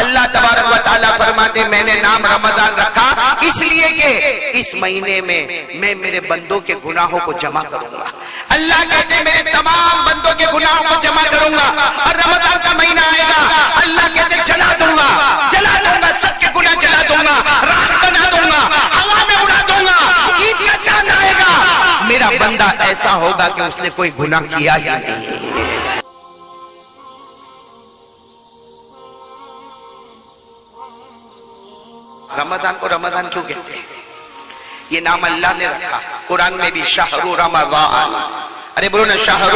اللہ تبارک و تعالیٰ فرماتے میں نے نام رمضان رکھا اس لیے کہ اس مہینے میں میرے بندوں کے گناہوں کو جمع کروں گا. اللہ کہتے میرے تمام بندوں کے گناہوں کو جمع کروں گا اور رمضان کا مہینہ آئے گا اللہ کہتے جلا دوں گا سب کے گناہ جلا دوں گا, راکھ بنا دوں گا, ہوا میں اڑا دوں گا. عید کا چاند آئے گا میرا بندہ ایسا ہوگا کہ اس نے کوئی گناہ کیا ہی نہیں. رمضان کو رمضان کیوں کہتے ہیں؟ یہ نام اللہ نے رکھا قرآن میں بھی شہر رمضان. ارے بولو نا شہر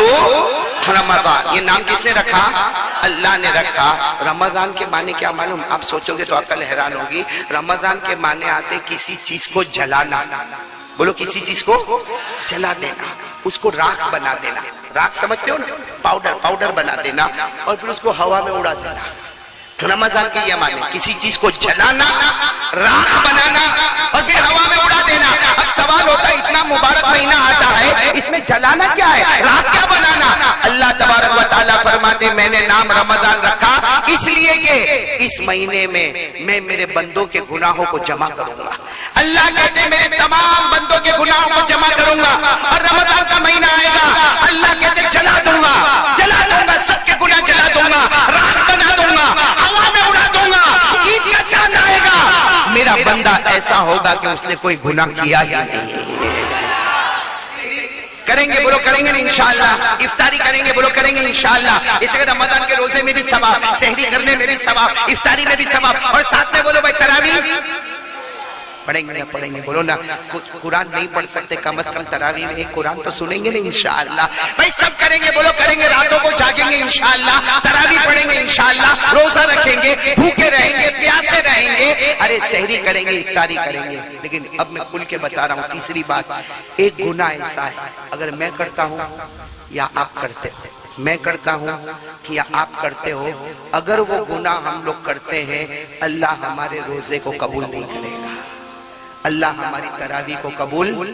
رمضان. یہ نام کس نے رکھا؟ اللہ نے رکھا. رمضان کے معنی کیا معلوم؟ آپ سوچو گے تو عقل حیران ہوگی. رمضان کے معنی آتے کسی چیز کو جلانا. بولو کسی چیز کو جلا دینا, اس کو راکھ بنا دینا. راکھ سمجھتے ہو نا؟ پاؤڈر بنا دینا اور پھر اس کو ہوا میں اڑا دینا. تو رمضان کی یہ معنی کسی چیز کو جلانا, راکھ بنانا اور پھر ہوا میں اڑا دینا. اب سوال ہوتا ہے اتنا مبارک مہینہ آتا ہے اس میں جلانا کیا ہے, راکھ کیا بنانا؟ اللہ تبارک و تعالیٰ فرماتے میں نے نام رمضان رکھا اس لیے کہ اس مہینے میں میرے بندوں کے گناہوں کو جمع کروں گا. اللہ کہتے میرے تمام بندوں کے گناہوں کو جمع کروں گا اور رمضان کا مہینہ آئے گا اللہ کہتے جلا دوں گا سب کے گناہ جلا دوں گا, راکھ بنا دوں گا, ہوا میں اڑا دوں گا. عید کا چاند آئے گا میرا بندہ ایسا ہوگا کہ اس نے کوئی گناہ کیا ہی نہیں. کریں گے بولو کریں گے انشاءاللہ. افطاری کریں گے بولو کریں گے انشاءاللہ. اس لیے رمضان کے روزے میں بھی ثواب, سحری کرنے میں بھی ثواب, افطاری میں بھی ثواب, اور ساتھ میں بولو بھائی تراویح پڑھیں گے بولو نا. قرآن نہیں پڑھ سکتے کم از کم تراویح میں ایک قرآن تو سنیں گے نا انشاءاللہ. بھائی سب کریں گے بولو کریں گے. راتوں کو جاگیں گے انشاءاللہ, تراویح پڑھیں گے انشاءاللہ, روزہ رکھیں گے, بھوکے رہیں گے, پیاسے رہیں گے, ارے سحری کریں گے, افطاری کریں گے. لیکن اب میں کھل کے بتا رہا ہوں تیسری بات, ایک گناہ ایسا ہے اگر میں کرتا ہوں یا آپ کرتے ہو, میں کرتا ہوں یا آپ کرتے ہو, اگر وہ گناہ ہم لوگ کرتے ہیں اللہ ہمارے روزے کو قبول نہیں کرے گا, اللہ ہماری تراویح کو قبول.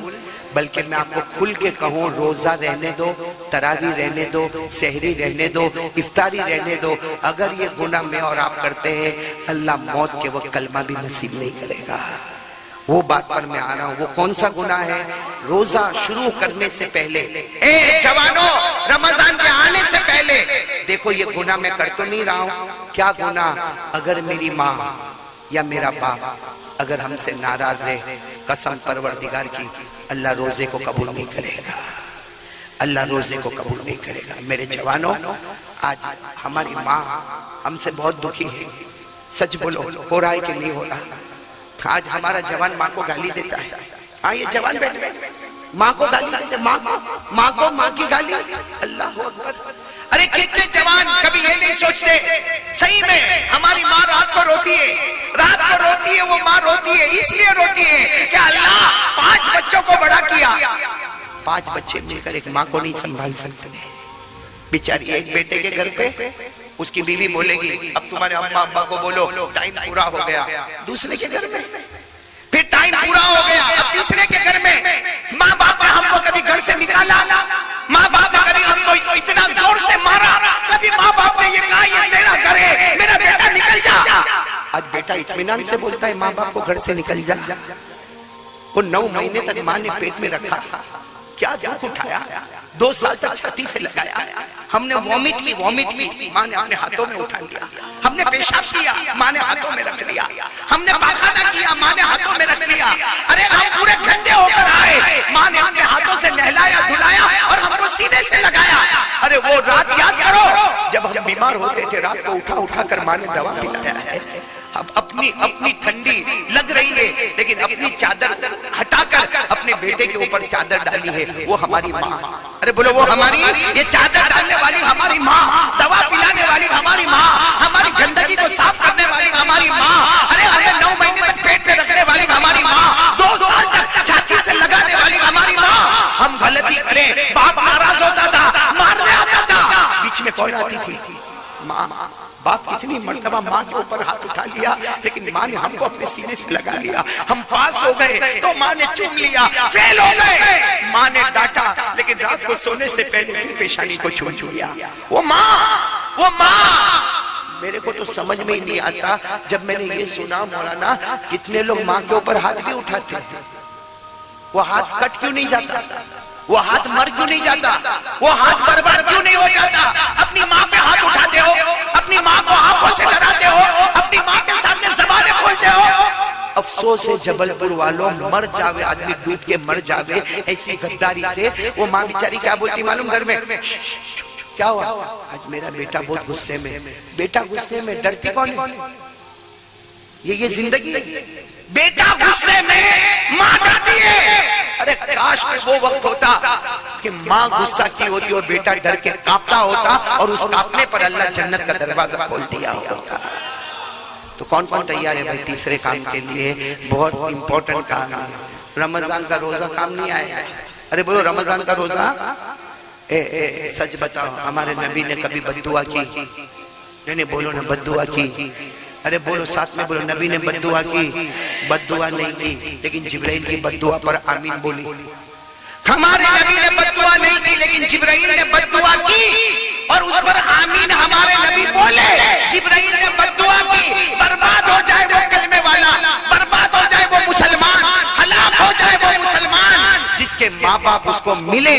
بلکہ میں آپ کو کھل کے کہوں روزہ رہنے دو, تراویح رہنے دو, سحری رہنے دو, افطاری رہنے دو, اگر یہ گناہ میں اور آپ کرتے ہیں اللہ موت کے وقت کلمہ بھی نصیب نہیں کرے گا. وہ بات پر میں آ رہا ہوں, وہ کون سا گناہ ہے؟ روزہ شروع کرنے سے پہلے, اے جوانوں رمضان کے آنے سے پہلے دیکھو یہ گناہ میں کر تو نہیں رہا ہوں. کیا گناہ؟ اگر میری ماں یا میرا باپ اگر ہم سے ناراض ہے, قسم پروردگار کی اللہ روزے کو قبول نہیں کرے گا, اللہ روزے کو قبول نہیں کرے گا. میرے جوانوں آج ہماری ماں ہم سے بہت دکھی ہے, سچ بولو ہو رہا ہے کہ نہیں ہو رہا؟ آج ہمارا جوان ماں کو گالی دیتا ہے. ہاں یہ جوان بیٹھے ماں کو گالی دیتے, ماں کی گالی. اللہ اکبر. ارے کتنے جوان کبھی یہ نہیں سوچتے صحیح میں ہماری ماں رات کو روتی ہے, وہ ماں روتی ہے اس لیے روتی ہے کہ اللہ 5 بچوں کو بڑا کیا, 5 بچے مل کر ایک ماں کو نہیں سنبھال سکتے. بیچاری ایک بیٹے کے گھر پہ اس کی بیوی بولے گی اب تمہارے اماں ابا کو بولو ٹائم پورا ہو گیا, دوسرے کے گھر میں پھر ٹائم پورا ہو گیا, اب تیسرے کے گھر میں ماں باپ نے ہم کو کبھی گھر سے نکالا, ماں باپ نے کبھی ہم کو اتنا زور سے مارا, کبھی ماں باپ نے یہ کہا یہ میرا گھر ہے میرا بیٹا نکل جا. آج بیٹا اطمینان سے بولتا ہے ماں باپ کو گھر سے نکل جا. وہ 9 مہینے تک ماں نے پیٹ میں رکھا, کیا دکھ اٹھایا, 2 سال تک چھاتی سے لگایا. ہم نے وومٹ کی ماں نے اپنے ہاتھوں میں اٹھا لیا, ہم نے پیشاب کیا ماں نے ہاتھوں میں رکھ لیا, ہم نے پاخانہ کیا ماں نے ہاتھوں میں رکھ لیا. ارے ہم پورے گندے ہو کر آئے, ماں نے اپنے ہاتھوں سے نہلایا دھلایا اور ہم کو سینے سے لگایا. ارے وہ رات یاد کرو جب ہم بیمار ہوتے تھے, رات کو اٹھا کر ماں نے دوا پلایا ہے. اب اپنی ٹھنڈی لگ رہی ہے لیکن اپنی چادر ہٹا کر اپنے بیٹے کے اوپر چادر ڈالی ہے, وہ ہماری ماں. ارے بولو وہ ہماری, یہ چادر ڈالنے والی ہماری ماں, دوا پلانے والی ہماری ماں, ہماری گندگی کو صاف کرنے والی ہماری ماں, ارے ہمیں 9 مہینے تک پیٹ میں رکھنے والی ہماری ماں, 2 سال تک چھاتی سے لگانے والی ہماری ماں. ہم غلطی کریں باپ ناراض ہوتا تھا, مارنے آتا تھا, بیچ میں کون آتی تھی؟ ماں. باپ کتنی مرتبہ ماں کے اوپر ہاتھ اٹھا لیا لیکن ماں نے ہم کو اپنے سینے سے لگا لیا. ہم پاس ہو گئے تو ماں نے چوم لیا, فیل ہو گئے ماں نے ڈانٹا لیکن رات کو سونے سے پہلے پھر پیشانی کو چوم لیا. وہ ماں میرے کو تو سمجھ میں ہی نہیں آتا جب میں نے یہ سنا مولانا کتنے لوگ ماں کے اوپر ہاتھ بھی اٹھاتے ہیں، وہ ہاتھ کٹ کیوں نہیں جاتا؟ وہ ہاتھ مر کیوں نہیں جاتا؟ وہ ہاتھ برباد کیوں نہیں ہو جاتا؟ اپنی ماں پہ ہاتھ اٹھاتے ہو، اپنی ماں کو آنکھوں سے ڈراتے ہو، اپنی ماں کے سامنے زبانیں کھولتے ہو۔ افسوس ہے جبل پور والوں، مر جاوے آدمی ڈوب کے مر جاوے ایسی غداری سے۔ وہ ماں بیچاری کیا بولتی معلوم گھر میں؟ کیا ہوا؟ آج میرا بیٹا بہت غصے میں۔ بیٹا غصے میں ڈرتی کون ہے؟ یہ زندگی ہے۔ بیٹا غصے میں ماں ڈرتی ہے۔ ارے کاش میں وہ وقت ہوتا کہ ماں غصہ کی ہوتی اور بیٹا ڈر کے کانپتا ہوتا اور اس کانپنے پر اللہ جنت کا دروازہ کھول دیا ہوتا۔ تو کون کون تیار ہے بھائی تیسرے کام کے لیے؟ بہت امپورٹنٹ کام ہے۔ رمضان کا روزہ کام نہیں آیا ہے۔ ارے بولو رمضان کا روزہ۔ سچ بتاؤ ہمارے نبی نے کبھی بد دعا کی؟ نہیں بولو نا بد دعا کی۔ ارے بولو ساتھ میں بولو نبی نے بد دعا کی؟ بد دعا نہیں کی، لیکن جبرائیل کی بد دعا پر آمین بولی۔ ہمارے نبی نے بد دعا نہیں کی لیکن جبرائیل نے بد دعا کی اور اس پر آمین ہمارے نبی بولے۔ جبرائیل نے بد دعا کی، برباد ہو جائے وہ کلمے والا، برباد ہو جائے وہ مسلمان، ہلاک ہو جائے وہ مسلمان جس کے ماں باپ اس کو ملے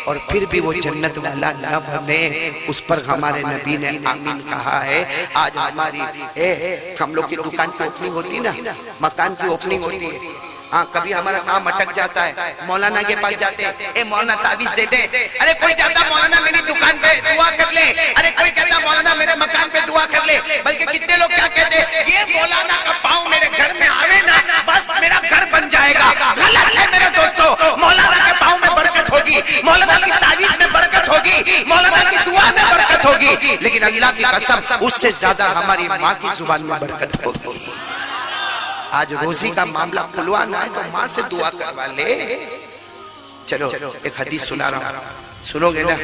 اور پھر بھی وہ جنت والا نہ بنے۔ اس پر ہمارے نبی نے آمین کہا ہے۔ آج ہماری ہم لوگ کی دکان کی اوپننگ ہوتی نا، مکان کی اوپننگ ہوتی ہے، ہاں کبھی ہمارا کام اٹک جاتا ہے، مولانا کے پاس جاتے ہیں، اے مولانا تعویذ دے دے۔ ارے کوئی جاتا مولانا میری دکان پہ دعا کر لے، ارے کوئی کہتا مولانا میرے مکان پہ دعا کر لے۔ بلکہ کتنے لوگ کیا کہتے ہیں، یہ مولانا کا پاؤں میرے گھر میں آوے نا بس میرا گھر بن جائے گا۔ غلط ہے میرے دوستو، مولانا کے پاؤں میں برکت ہوگی، مولانا کی تعویذ میں برکت ہوگی، مولانا کی دعا میں برکت ہوگی، لیکن اللہ کی قسم اس سے زیادہ ہماری ماں کی زبان میں برکت ہوگی۔ آج روزی کا معاملہ کھلوانا ہے تو ماں سے دعا کروا لے۔ چلو ایک حدیث سنا رہا ہوں، سنو گے نا؟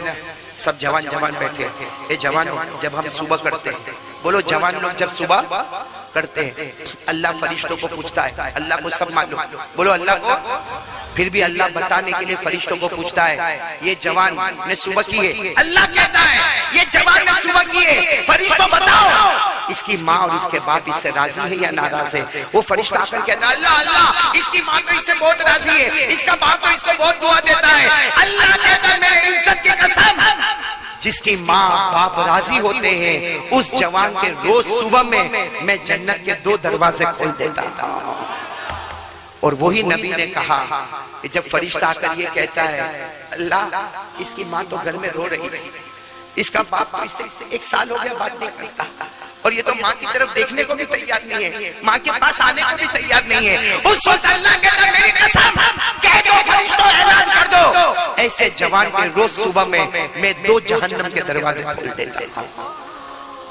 سب جوان بیٹھے۔ اے جوانوں جب ہم صبح کرتے ہیں، بولو جوان لوگ جب صبح کرتے ہیں اللہ فرشتوں کو پوچھتا ہے، اللہ کو سب معلوم، بولو اللہ کو، پھر بھی اللہ بتانے کے لیے فرشتوں کو پوچھتا ہے یہ جوان نے صبح کی ہے، اللہ کہتا ہے یہ جوان نے صبح کی ہے، فرشتوں بتاؤ اس کی ماں اور اس کے باپ اس سے راضی ہے یا ناراض ہے؟ وہ فرشتہ آ کر کہتا ہے اللہ اس کی ماں تو اس سے بہت راضی ہے، اس کا باپ تو اس کو بہت دعا دیتا ہے۔ اللہ کہتا ہے میرے عزت کی قسم جس کی ماں باپ راضی ہوتے ہیں اس جوان کے روز صبح میں جنت کے 2 دروازے کھول دیتا ہوں۔ اور وہی نبی نے کہا کہ جب فرشتہ آ کر یہ کہتا ہے اللہ اس کی ماں تو گھر میں رو رہی ہے، اس کا باپ اس سے 1 سال ہو گیا بات نہیں کرتا، اور یہ تو ماں کی طرف دیکھنے کو بھی تیار نہیں ہے، ماں کے پاس آنے کو بھی تیار نہیں ہے۔ اس وقت اللہ کہتا ہے میری قسم کہہ دو فرشتوں اعلان کر دو ایسے جوان کے روز صبح میں 2 جہنم کے دروازے کھول دیتا ہوں۔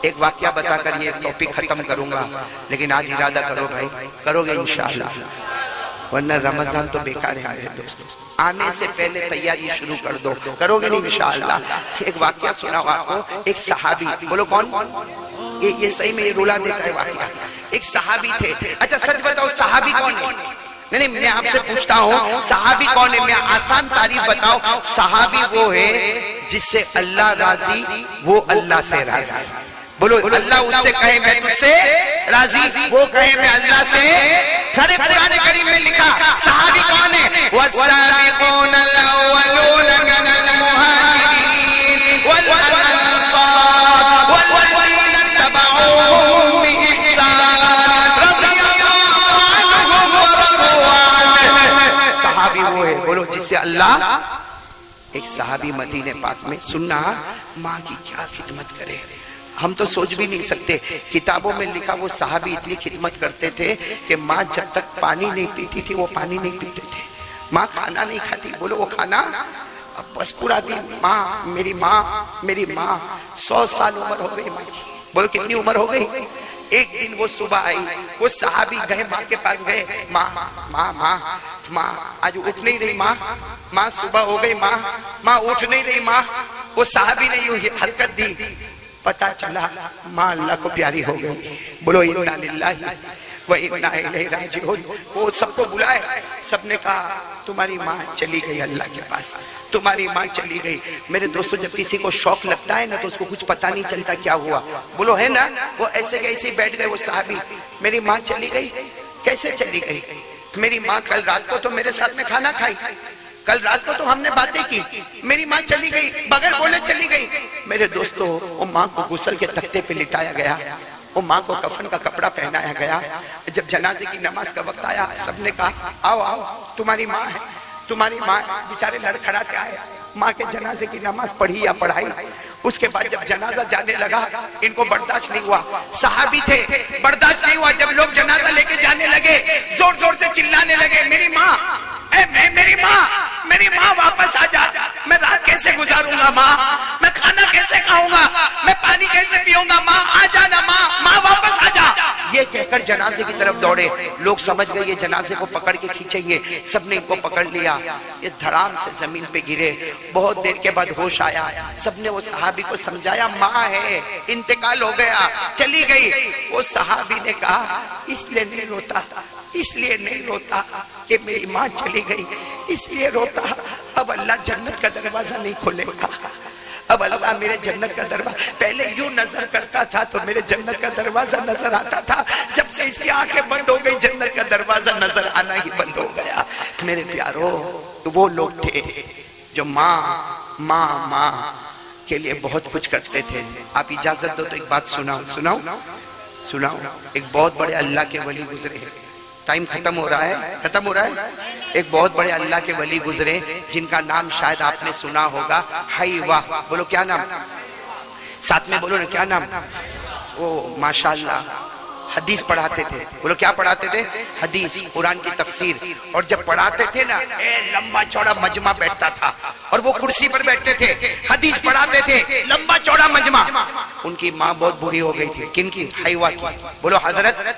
ایک واقعہ بتا کر یہ ٹاپک ختم کروں گا، لیکن آج ارادہ کرو بھائی، کرو گے انشاءاللہ، ورنہ رمضان تو بیکار ہے میرے دوستو۔ آنے سے پہلے تیاری شروع کر دو، کرو گے نہیں انشاءاللہ۔ ایک واقعہ سنا آپ کو، ایک صحابی، بولو کون؟ یہ صحیح میں یہ رولا دیتا ہے واقعہ۔ ایک صحابی تھے، اچھا سچ بتاؤ صحابی کون ہے؟ نہیں میں آپ سے پوچھتا ہوں صحابی کون ہے؟ میں آسان تعریف بتاؤ، صحابی وہ ہے جس سے اللہ راضی، وہ اللہ سے راضی۔ بولو اللہ اس سے کہے میں تجھ سے راضی، وہ کہے میں اللہ سے۔ سارے قرآن کریم میں لکھا صحابی کون ہے؟ والسابقون الاولون من المہاجرین والانصار والذین اتبعوهم بإحسان رضی اللہ عنہم ورضوا عنہ۔ صحابی وہ ہے، بولو جس سے اللہ۔ ایک صحابی مدینہ پاک میں سننا ماں کی کیا خدمت کرے، ہم تو سوچ بھی نہیں سکتے۔ کتابوں میں لکھا وہ صحابی اتنی خدمت کرتے تھے کہ ماں جب تک پانی نہیں پیتی تھی وہ پانی نہیں پیتے تھے، ماں کھانا نہیں کھاتی، بولو وہ کھانا بس پورا دن ماں میری ماں 100 سال عمر ہو گئی ماں کی، بولو کتنی عمر ہو گئی؟ ایک دن وہ صبح آئی، وہ صحابی گئے ماں کے پاس گئے، ماں آج اٹھ نہیں رہی، ماں صبح ہو گئی، ماں اٹھ نہیں رہی، وہ صحابی نے یوں حرکت دی، پتا چلا ماں اللہ کو پیاری ہو گئی، بولو انا للہ وَإِنَّا إِلَيْهِ رَاجِعُونَ۔ وہ سب کو بلائے، سب نے کہا تمہاری ماں چلی گئی اللہ کے پاس، تمہاری ماں چلی گئی۔ میرے دوستو جب کسی کو شوق لگتا ہے نا تو اس کو کچھ پتہ نہیں چلتا کیا ہوا، بولو ہے نا۔ وہ ایسے کیسے ہی بیٹھ گئے وہ صحابی، میری ماں چلی گئی، کیسے چلی گئی؟ میری ماں کل رات کو تو میرے ساتھ میں کھانا کھائی، کل رات کو تو ہم نے باتیں کی، میری ماں چلی گئی، بغیر بولے چلی گئی۔ میرے دوستو وہ ماں کو غسل کے تختے پہ لٹایا گیا، وہ ماں کو کفن کا کپڑا پہنایا گیا۔ جب جنازے کی نماز کا وقت آیا سب نے کہا آؤ آؤ تمہاری ماں ہے، تمہاری ماں ہے۔ بیچارے لڑکھڑاتے آئے، ماں کے جنازے کی نماز پڑھی یا پڑھائی۔ اس کے بعد جب جنازہ جانے لگا ان کو برداشت نہیں ہوا، صحابی تھے، برداشت نہیں ہوا۔ جب لوگ جنازہ لے کے جانے لگے زور زور سے چلانے لگے میری ماں، اے میری ماں، میری ماں واپس آ جا، میں رات کیسے گزاروں گا ماں، میں کھانا کیسے کھاؤں گا، میں پانی کیسے پیوں گا، ماں آ جانا، ماں واپس آ جا۔ یہ کہہ کر جنازے کی طرف دوڑے۔ لوگ سمجھ گئے یہ جنازے کو پکڑ کے کھینچیں گے، سب نے ان کو پکڑ لیا، یہ دھڑام سے زمین پہ گرے۔ بہت دیر کے بعد ہوش آیا، سب نے وہ صحابی کو سمجھایا ماں ہے، انتقال ہو گیا، چلی گئی۔ وہ صحابی نے کہا اس لیے نہیں روتا، اس لیے نہیں روتا کہ میری ماں چلی گئی، اس لیے روتا اب اللہ جنت کا دروازہ نہیں کھولے گا، اب اللہ میرے جنت کا دروازہ، پہلے یوں نظر کرتا تھا تو میرے جنت کا دروازہ نظر آتا تھا، جب سے اس کی آنکھیں بند ہو گئی جنت کا دروازہ نظر آنا ہی بند ہو گیا۔ میرے پیارو وہ لوگ تھے جو ماں کے لیے بہت کچھ کرتے تھے۔ آپ اجازت دو تو ایک بات سناؤں۔ ایک بہت بڑے اللہ کے ولی گزرے ہیں، ٹائم ختم ہو رہا ہے۔ ایک بہت بڑے اللہ کے ولی گزرے جن کا نام شاید آپ نے سنا ہوگا، حیوہ۔ بولو کیا نام؟ ساتھ میں بولو نا کیا نام؟ وہ ماشاءاللہ حدیث پڑھاتے تھے۔ بولو کیا پڑھاتے تھے؟ حدیث، قرآن کی تفسیر۔ اور جب پڑھاتے تھے نا لمبا چوڑا مجمع بیٹھتا تھا اور وہ کرسی پر بیٹھتے تھے، حدیث پڑھاتے تھے، لمبا چوڑا مجمع۔ ان کی ماں بہت بری ہو گئی تھی۔ کن کی؟ حیوہ کی۔ بولو حضرت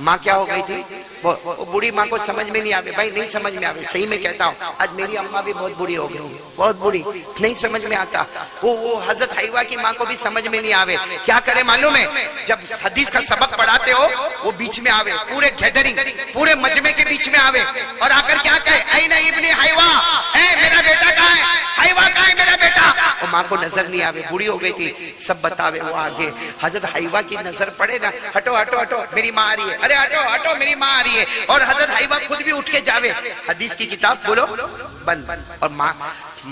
ماں کیا ہو گئی تھی؟ وہ بوڑھی ماں کو سمجھ میں نہیں آوے، بھائی نہیں سمجھ میں آوے، صحیح میں کہتا ہوں آج میری اماں بھی بہت بری ہو گئی، بہت بری، نہیں سمجھ میں آتا۔ وہ حضرت حیوہ کی ماں کو بھی سمجھ میں نہیں آوے، کیا کرے معلوم ہے؟ جب حدیث کا سبق پڑھاتے ہو وہ بیچ میں آوے، پورے گیدرنگ، پورے مجمع کے بیچ میں آوے اور آ کر کیا کہے این ابن حیوہ، اے میرا بیٹا کہاں ہے؟ حیوہ کہاں ہے میرا بیٹا؟ وہ ماں کو نظر نہیں آوے، بوڑھی ہو گئی تھی، سب بتاوے وہ آگے۔ حضرت حیوہ کی نظر پڑے نا، ہٹو ہٹو ہٹو میری ماں آ رہی ہے، ارے ہٹو ہٹو میری ماں آ رہی ہے، اور حضرت حیوہ خود بھی اٹھ کے جاوے، حدیث کی کتاب بولو بند، اور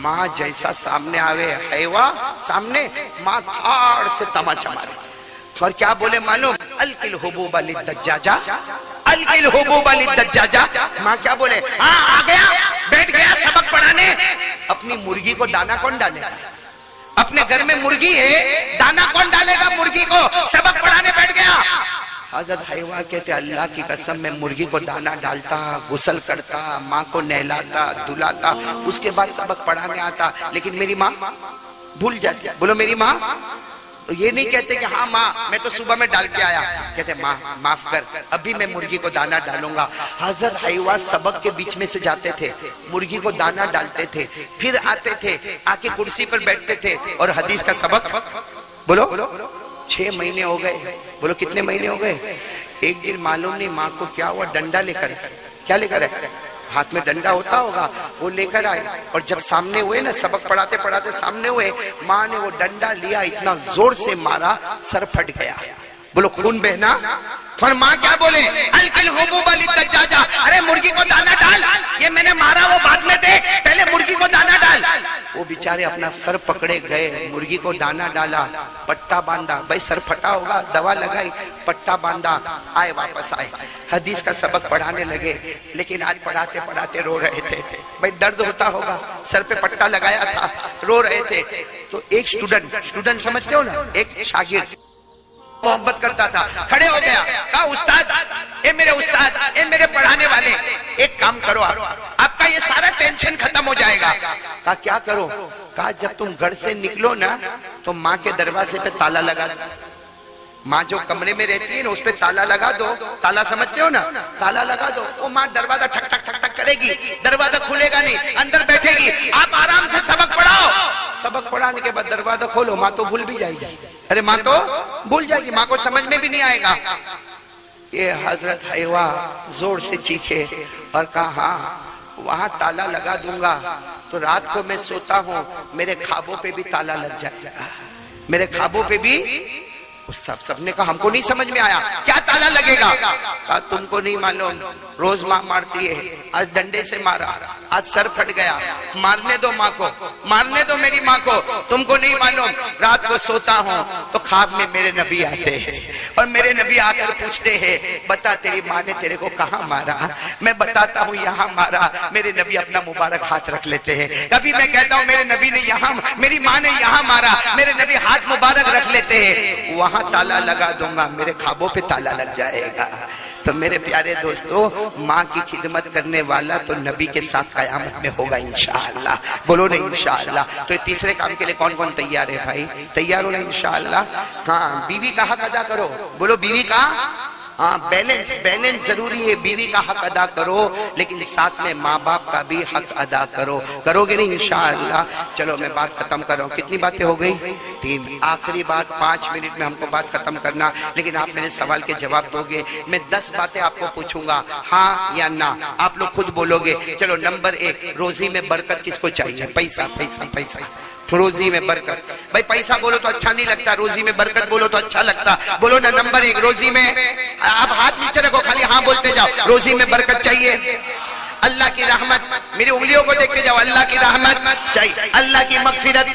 ماں جیسا سامنے آوے، حیوہ سامنے، ماں تھاڑ سے تماچا مارے اور کیا بولے معلوم؟ القل حبوب للدجاجہ، القل حبوب للدجاجہ۔ ماں کیا بولے؟ ہاں آ گیا، بیٹھ گیا سبق پڑھانے۔ اپنی مرغی کو دانا کون ڈالے گا؟ اپنے گھر میں مرغی ہے، دانا کون ڈالے گا مرغی کو؟ سبق پڑھانے بیٹھ گیا۔ حضرت حیوہ کہتے اللہ کی قسم میں مرغی کو دانا ڈالتا، غسل کرتا، ماں کو نہلاتا دھلاتا، اس کے بعد سبق پڑھانے آتا، لیکن میری ماں بھول جاتی۔ بولو میری ماں۔ یہ نہیں کہتے کہ ہاں ماں میں تو صبح میں ڈال کے آیا، کہتے ماں معاف کر، ابھی میں مرغی کو دانا ڈالوں گا۔ حضرت حیوہ سبق کے بیچ میں سے جاتے تھے، مرغی کو دانا ڈالتے تھے، پھر آتے تھے، آ کے کرسی پر بیٹھتے تھے اور حدیث کا سبق بولو 6 مہینے ہو گئے۔ بولو کتنے مہینے ہو گئے؟ ایک دن معلوم نہیں ماں کو کیا ہوا، ڈنڈا لے کر، کیا لے کر ہے؟ ہاتھ میں ڈنڈا ہوتا ہوگا، وہ لے کر آئے اور جب سامنے ہوئے نا سبق پڑھاتے پڑھاتے سامنے ہوئے، ماں نے وہ ڈنڈا لیا، اتنا زور سے مارا سر پھٹ گیا۔ بولو خون بہنا۔ اور ماں کیا بولے؟ القل حبوب للدجاجہ، ارے مرغی کو دانا ڈال، یہ میں نے مارا وہ بعد میں دیکھ، پہلے مرغی کو دانا ڈال۔ وہ بیچارے اپنا سر پکڑے گئے، مرغی کو دانا ڈالا، پٹا باندھا، بھائی سر پھٹا ہوگا، دوا لگائی، پٹا باندھا، آئے واپس آئے، حدیث کا سبق پڑھانے لگے، لیکن آج پڑھاتے پڑھاتے رو رہے تھے، بھائی درد ہوتا ہوگا، سر پہ پٹا لگایا تھا، رو رہے تھے۔ تو ایک اسٹوڈنٹ سمجھتے ہو نا، ایک شاگرد محبت کرتا تھا، کھڑے ہو گیا، کہا استاد، اے میرے استاد، اے میرے پڑھانے والے، ایک کام کرو، آپ کا یہ سارا ٹینشن ختم ہو جائے گا۔ کہا کیا کرو؟ کہا جب تم گھر سے نکلو نا تو ماں کے دروازے پہ تالا لگا دو، ماں جو کمرے میں رہتی ہے نا اس پہ تالا لگا دو، تالا سمجھتے ہو نا، تالا لگا دو، وہ ماں دروازہ ٹھک ٹھک ٹھک ٹھک کرے گی، دروازہ کھلے گا نہیں، اندر بیٹھے گی، آپ آرام سے سبق پڑھاؤ۔ سبق پڑھانے کے بعد دروازہ کھولو، ماں تو بھول بھی جائے گی، ارے ماں تو بھول جائے گی، ماں کو سمجھ میں بھی نہیں آئے گا۔ کہ حضرت حیوا زور سے چیخے اور کہا ہاں وہاں تالا لگا دوں گا تو رات کو میں سوتا ہوں میرے خوابوں پہ بھی تالا لگ جائے گا، میرے خوابوں پہ بھی۔ سب نے کہا ہم کو نہیں سمجھ میں آیا کیا تالا لگے گا؟ کہا تم کو نہیں معلوم، روز ماں مارتی ہے، آج ڈنڈے سے مارا، آج سر پھٹ گیا، مارنے دو ماں کو، مارنے دو میری ماں کو، تم کو نہیں معلوم رات کو سوتا ہوں تو خواب میں میرے نبی آتے ہیں اور میرے نبی آ کر پوچھتے ہیں بتا تیری ماں نے تیرے کو کہاں مارا؟ میں بتاتا ہوں یہاں مارا، میرے نبی اپنا مبارک ہاتھ رکھ لیتے ہیں۔ کبھی میں کہتا ہوں میرے نبی نے یہاں، میری ماں نے یہاں مارا، میرے نبی ہاتھ مبارک رکھ لیتے ہیں، وہاں تالا لگا دوں گا، میرے خوابوں پہ تالا لگ جائے گا۔ تو میرے پیارے دوستو، ماں کی خدمت کرنے والا تو نبی کے ساتھ قیامت میں ہوگا انشاءاللہ، بولو نا انشاءاللہ۔ تو تیسرے کام کے لیے کون کون تیار ہے بھائی؟ تیار ہو نا انشاءاللہ؟ ہاں، بیوی کا حق ادا کرو، بولو بیوی کا، ہاں بیلنس ضروری ہے، بیوی کا حق ادا کرو لیکن ساتھ میں ماں باپ کا بھی حق ادا کرو، کرو گے نہیں انشاءاللہ؟ چلو میں بات ختم کر رہا ہوں، کتنی باتیں ہو گئی؟ 3۔ آخری بات 5 منٹ میں ہم کو بات ختم کرنا، لیکن آپ میرے سوال کے جواب دو گے۔ میں 10 باتیں آپ کو پوچھوں گا، ہاں یا نہ، آپ لوگ خود بولو گے۔ چلو نمبر 1، روزی میں برکت کس کو چاہیے؟ پیسہ پیسہ پیسہ، روزی میں برکت۔ بھائی پیسہ بولو تو اچھا نہیں لگتا، روزی میں برکت بولو تو اچھا لگتا، بولو نا نمبر 1 روزی میں، آپ ہاتھ نیچے رکھو خالی ہاں بولتے جاؤ، روزی میں برکت چاہیے، اللہ کی رحمت، میری انگلیوں کو دیکھتے جاؤ، اللہ کی رحمت چاہیے، اللہ کی مغفرت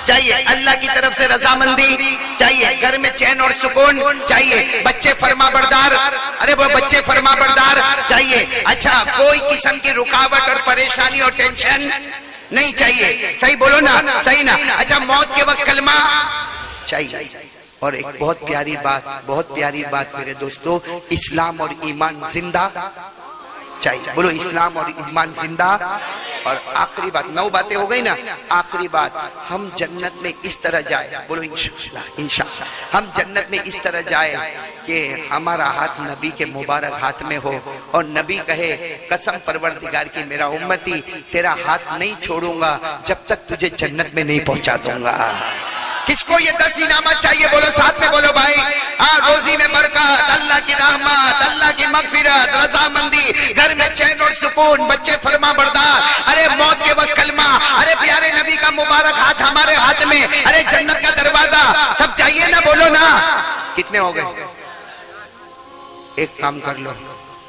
چاہیے، اللہ کی طرف سے رضامندی چاہیے، گھر میں چین اور سکون چاہیے، بچے فرما بردار، ارے وہ بچے فرما بردار چاہیے، اچھا کوئی قسم کی رکاوٹ اور پریشانی اور ٹینشن نہیں چاہیے، صحیح بولو نا، صحیح نا؟ اچھا موت کے وقت کلمہ چاہیے، اور ایک بہت پیاری بات میرے دوستو، اسلام اور ایمان زندہ چاہیے، بولو اسلام اور ایمان زندہ۔ اور آخری بات، 9 باتیں ہو گئی نا، آخری بات، ہم جنت میں اس طرح جائے، بولو انشاءاللہ ہم جنت میں اس طرح جائے کہ ہمارا ہاتھ نبی کے مبارک ہاتھ میں ہو اور نبی کہے قسم پروردگار کی میرا امتی تیرا ہاتھ نہیں چھوڑوں گا جب تک تجھے جنت میں نہیں پہنچا دوں گا۔ کس کو یہ 10 انعامات چاہیے؟ بولو ساتھ میں بولو بھائی، روزی میں برکت، اللہ کی رحمت، اللہ کی مغفرت، رضامندی، گھر میں چین اور سکون، بچے فرما بردار، ارے موت کے وقت کلمہ، ارے پیارے نبی کا مبارک ہاتھ ہمارے ہاتھ میں، ارے جنت کا دروازہ، سب چاہیے نا، بولو نا۔ کتنے ہو گئے؟ ایک کام کر لو،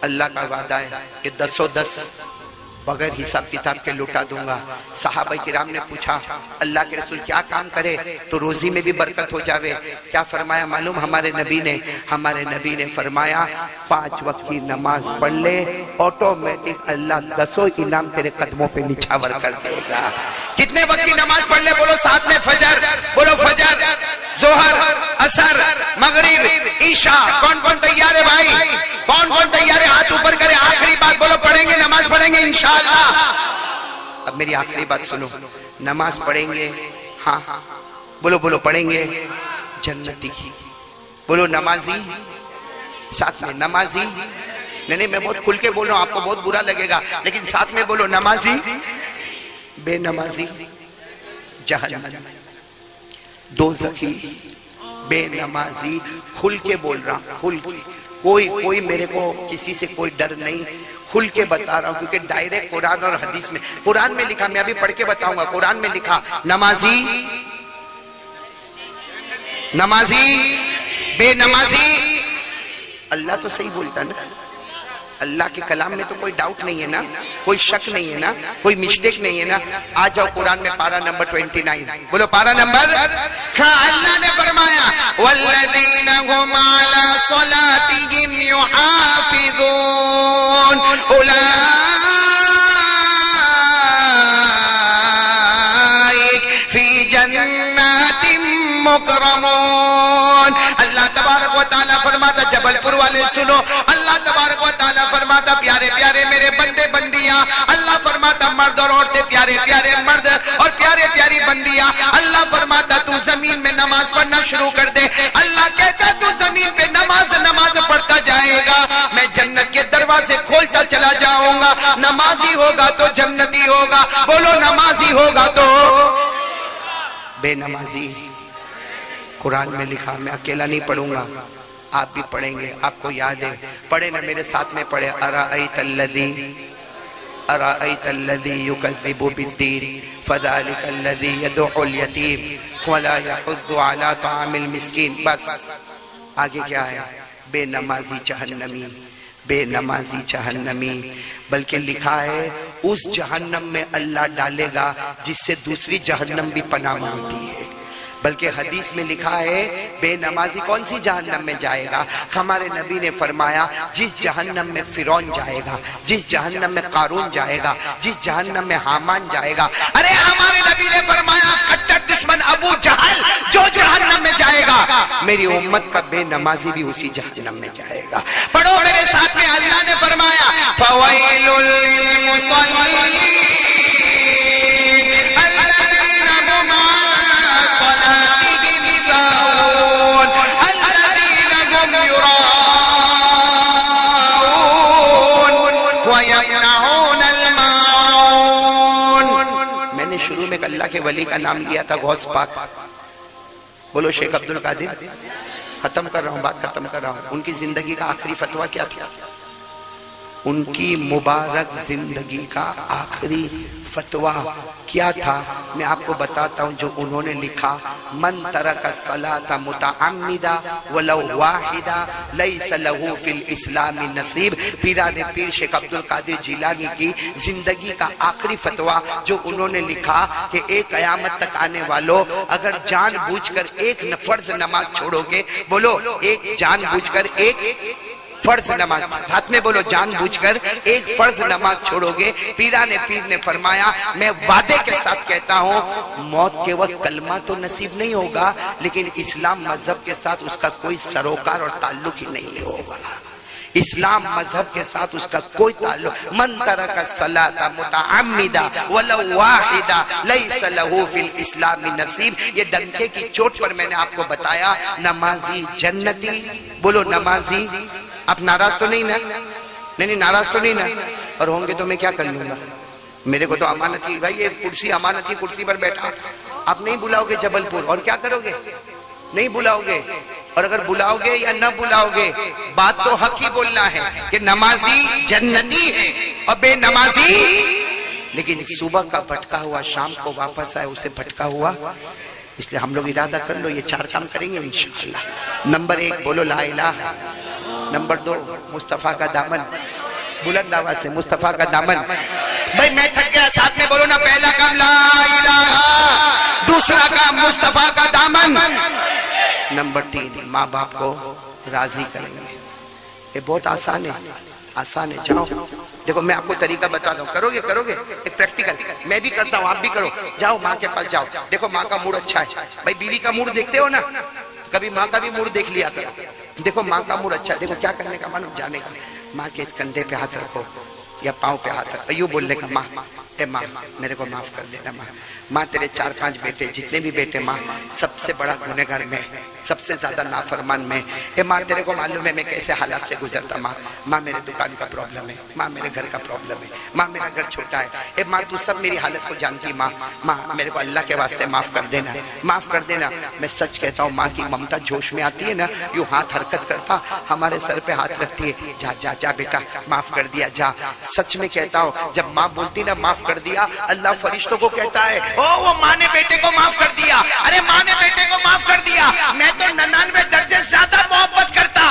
اللہ کا وعدہ ہے کہ 10 بغیر حساب کتاب کے لٹا دوں گا۔ صحابہ کرام نے پوچھا اللہ کے رسول کیا کام کرے تو روزی میں بھی برکت ہو جاوے؟ کیا فرمایا معلوم ہمارے نبی نے فرمایا 5 وقت کی نماز پڑھ لے، آٹومیٹک اللہ 10 انعام تیرے قدموں پہ نچھاور کر دے گا۔ کتنے وقت کی نماز پڑھ لے؟ بولو ساتھ میں فجر، بولو فجر، ظہر، عصر، مغرب، عشاء۔ کون کون تیار ہے بھائی؟ کون کون تیار ہے؟ ہاتھ اوپر کرے۔ آخری بات بولو، پڑھیں گے نماز پڑھیں گے انشاءاللہ۔ اب میری آخری بات سنو، نماز پڑھیں گے، ہاں بولو پڑھیں گے جنتی، بولو نمازی، ساتھ میں نمازی، نہیں میں بہت کھل کے بول رہا ہوں، آپ کو بہت برا لگے گا لیکن ساتھ میں بولو نمازی، بے نمازی جہنم، دوزخی، بے نمازی، کھل کے بول رہا ہوں، کھل کے، کوئی میرے کو کسی سے کوئی ڈر نہیں، کھل کے بتا رہا ہوں کیونکہ دائرے قرآن اور حدیث میں، قرآن میں لکھا، میں ابھی پڑھ کے بتاؤں گا، قرآن میں لکھا نمازی، بے نمازی، اللہ تو صحیح بولتا نا، اللہ کے کلام میں تو کوئی ڈاؤٹ نہیں ہے نا، کوئی شک نہیں ہے نا، کوئی مسٹیک نہیں ہے نا۔ آ جاؤ قرآن میں پارہ نمبر 29، بولو پارہ نمبر، اللہ نے فرمایا والذین هم علی صلاتهم یحافظون اولئک فی جنات مکرمون۔ اللہ تبارک و تعالیٰ فرماتا، جبل پور والے سنو، اللہ تبارک و تعالیٰ فرماتا پیارے پیارے میرے بندے بندیاں، اللہ فرماتا مرد اور عورتیں، پیارے پیارے مرد اور پیارے پیاری بندیاں، اللہ فرماتا تو زمین میں نماز پڑھنا شروع کر دے، اللہ کہتا تو زمین پہ نماز پڑھتا جائے گا، میں جنت کے دروازے کھولتا چلا جاؤں گا، نمازی ہوگا تو جنتی ہوگا، بولو نمازی ہوگا تو بے نمازی۔ قرآن میں لکھا، میں اکیلا نہیں پڑھوں گا، آپ بھی پڑھیں گے، آپ کو یاد ہے، پڑھے نا میرے ساتھ میں پڑھے، ارأیت الذی یکذب بالدین فذلک الذی یدعو الیتیم ولا یحض علی طعام المسکین. بس آگے کیا ہے؟ بے نمازی جہنمی، بے نمازی جہنمی. بلکہ لکھا ہے اس جہنم میں اللہ ڈالے گا جس سے دوسری جہنم بھی پناہ مانگتی ہے. بلکہ حدیث میں لکھا ہے بے نمازی کون سی جہنم میں جائے گا؟ ہمارے نبی نے فرمایا جس جہنم میں فرعون جائے گا، جس جہنم میں قارون جائے گا، جس جہنم میں حامان جائے گا. ارے ہمارے نبی نے فرمایا کٹر دشمن ابو جہل جو جہنم میں جائے گا، میری امت کا بے نمازی بھی اسی جہنم میں جائے گا. پڑھو میرے ساتھ میں، اللہ نے فرمایا فویل للمصلین شروع میں اللہ کے ولی کا نام لیا تھا غوث پاک. بولو شیخ عبد القادر. ختم کر رہا ہوں، بات ختم کر رہا ہوں. ان کی زندگی کا آخری فتویٰ کیا تھا؟ ان کی مبارک زندگی کا آخری فتویٰ کیا تھا؟ میں آپ کو بتاتا ہوں جو انہوں نے لکھا. من ترک الصلاۃ متعمدا ولو واحدا لیس له فی الاسلام نصیب. پیران پیر شیخ عبد القادر جیلانی کی زندگی کا آخری فتویٰ جو انہوں نے لکھا کہ ایک قیامت تک آنے والوں اگر جان بوجھ کر ایک فرض نماز چھوڑو گے، بولو ایک جان بوجھ کر ایک فرض نماز، ہاتھ میں بولو جان بوجھ کر ایک فرض نماز چھوڑو گے، پیران پیر نے فرمایا میں وعدے کے ساتھ کہتا ہوں موت کے وقت کلمہ تو نصیب نہیں ہوگا لیکن اسلام مذہب کے ساتھ اس کا کوئی سروکار اور تعلق ہی نہیں ہوگا. اسلام مذہب کے ساتھ اس کا کوئی تعلق. من ترک الصلاۃ متعمدا ولو واحدا لیس له فی الاسلام نصیب. یہ ڈنکے کی چوٹ پر میں نے آپ کو بتایا نمازی جنتی. بولو نمازی. آپ ناراض تو نہیں نا؟ نہیں ناراض تو نہیں نا؟ اور ہوں گے تو میں کیا کر لوں گا؟ میرے کو تو امانت ہی بھائی، یہ کرسی امانت ہی، کرسی پر بیٹھا آپ نہیں بلاؤ گے جبل پور اور کیا کرو گے؟ نہیں بلاؤ گے. اور اگر بلاؤ گے یا نہ بلاؤ گے بات تو حق ہی بولنا ہے کہ نمازی جنتی ہے اور بے نمازی. لیکن صبح کا بھٹکا ہوا شام کو واپس آئے اسے بھٹکا ہوا. اس لیے ہم لوگ ارادہ کر لو یہ 4 کام کریں گے انشاءاللہ. نمبر 1 بولو لا الہ. نمبر 2 مصطفیٰ کا دامن. بلند آواز سے مصطفیٰ کا دامن. بھائی میں تھک گیا، ساتھ میں بولو نا. پہلا کام لا الہ، دوسرا کام مصطفیٰ کا دامن. نمبر 3 ماں باپ کو راضی کریں گے. یہ بہت آسان ہے، آسان ہے. جاؤ دیکھو میں آپ کو طریقہ بتاتا ہوں، کرو گے ایک پریکٹیکل میں بھی کرتا ہوں، آپ بھی کرو. جاؤ ماں کے پاس جاؤ، دیکھو ماں کا موڈ اچھا ہے. بھائی بیوی کا موڈ دیکھتے ہو نا، کبھی ماں کا بھی موڈ دیکھ لیا کرو. دیکھو ماں کا موڈ اچھا ہے، دیکھو کیا کرنے کا معلوم جانے کا. ماں کے کندھے پہ ہاتھ رکھو یا پاؤں پہ ہاتھ رکھو، یوں بولنے کا ماں اے ماں میرے کو معاف کر دینا. ماں تیرے 4-5 بیٹے جتنے بھی بیٹے ماں سب سے بڑا گنہگار میں، سب سے زیادہ نافرمان میں. اے ماں تیرے کو معلوم ہے میں کیسے حالات سے گزرتا. ماں میرے دکان کا پرابلم ہے، ماں میرے گھر کا پرابلم ہے، ماں میرا گھر چھوٹا ہے. اے ماں تو سب میری حالت کو جانتی. ماں میرے کو اللہ کے واسطے معاف کر دینا، معاف کر دینا. میں سچ کہتا ہوں ماں کی ممتا جوش میں آتی ہے نا، یوں ہاتھ حرکت کرتا ہمارے سر پہ ہاتھ رکھتی ہے. جا جا جا بیٹا معاف کر دیا جا. سچ میں کہتا ہوں جب ماں بولتی نا معاف کر دیا، اللہ فرشتوں کو کہتا ہے او وہ ماں نے بیٹے کو معاف کر دیا. ارے ماں نے بیٹے کو معاف کر دیا. میں تو 99 درجے زیادہ محبت کرتا.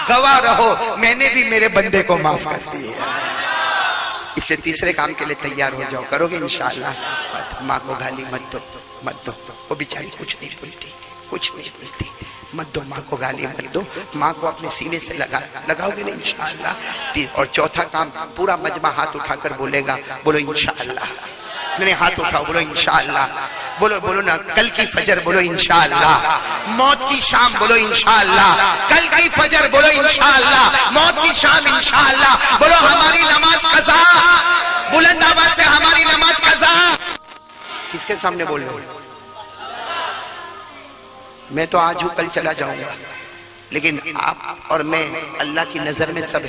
گواہ رہو میں نے بھی میرے بندے کو معاف کر دیا. اس سے تیسرے کام کے لیے تیار ہو جاؤ. کرو گے انشاءاللہ. ماں کو گالی مت دو، وہ بیچاری کچھ نہیں بولتی. مت دو ماں کو گالی مت دو. ماں کو اپنے سینے سے لگاؤ گے نا انشاءاللہ. اور چوتھا کام پورا مجمع ہاتھ اٹھا کر بولے گا. بولو انشاءاللہ. نہیں ہاتھ اٹھاؤ بولو انشاءاللہ. بولو نا کل کی فجر بولو انشاءاللہ. موت کی شام بولو انشاءاللہ. کل کی فجر بولو انشاءاللہ. موت کی شام انشاءاللہ. بولو ہماری نماز قضا. بلند آواز سے ہماری نماز قضا. کس کے سامنے بول رہے ہو؟ میں تو آج ہوں کل چلا جاؤں گا. لیکن آپ اور میں اللہ کی نظر میں سب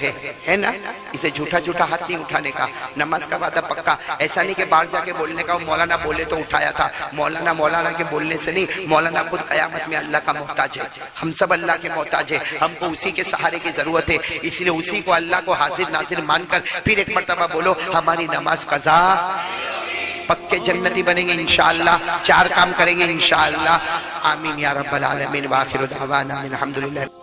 ہے نا. اسے جھوٹا جھوٹا ہاتھ نہیں اٹھانے کا. نماز کا وعدہ پکا. ایسا نہیں کہ باہر جا کے بولنے کا مولانا بولے تو اٹھایا تھا. مولانا کے بولنے سے نہیں. مولانا خود قیامت میں اللہ کا محتاج ہے. ہم سب اللہ کے محتاج ہیں. ہم کو اسی کے سہارے کی ضرورت ہے. اس لیے اسی کو اللہ کو حاضر ناظر مان کر پھر ایک مرتبہ بولو ہماری نماز قضا. پکے جنتی بنیں گے انشاءاللہ. 4 کام کریں گے انشاءاللہ. آمین یا رب العالمین. وآخر دعوانا الحمدللہ.